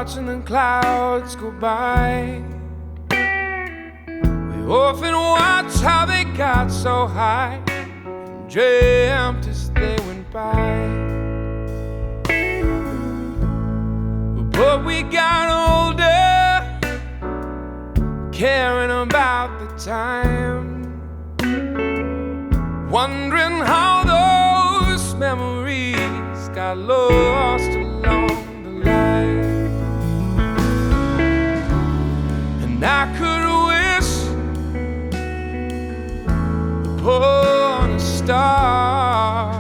watching the clouds go by. We often watch how they got so high and dreamt as they went by. But we got older, caring about the time, wondering how those memories got lost along the line. And I could wish upon a star.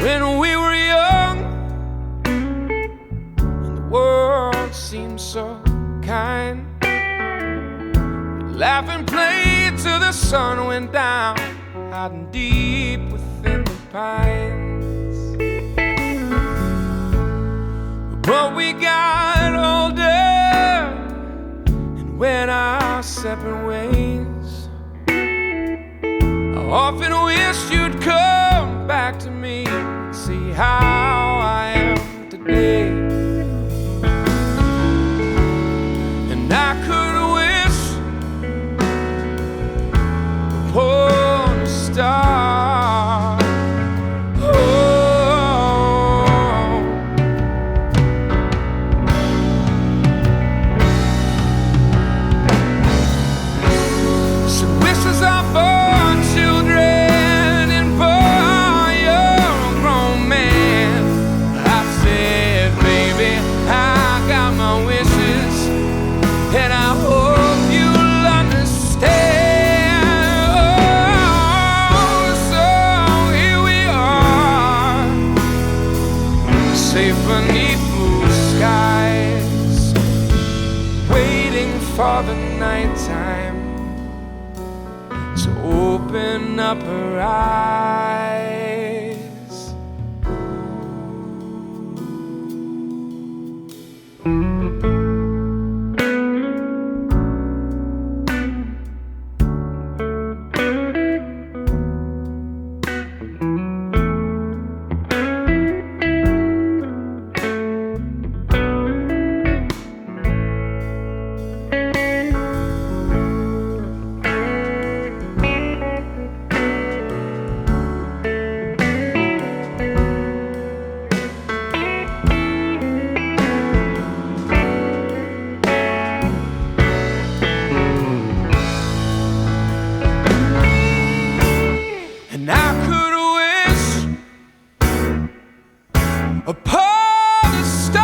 When we were young and the world seemed so kind, we'd laugh and play till the sun went down, hiding deep within the pines. But we got older and went our separate ways. I often wished you'd come back to me, see how I am today. And I could wish upon a star. Oh. So wishes are for children and for and I hope you'll understand. Oh, so here we are, safe beneath blue skies, waiting for the nighttime to open up her eyes. Upon a star.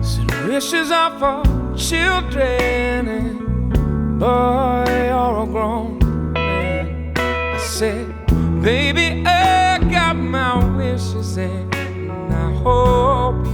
Said wishes are for children and boy, you're a grown man. I said, baby, I got my wishes and I hope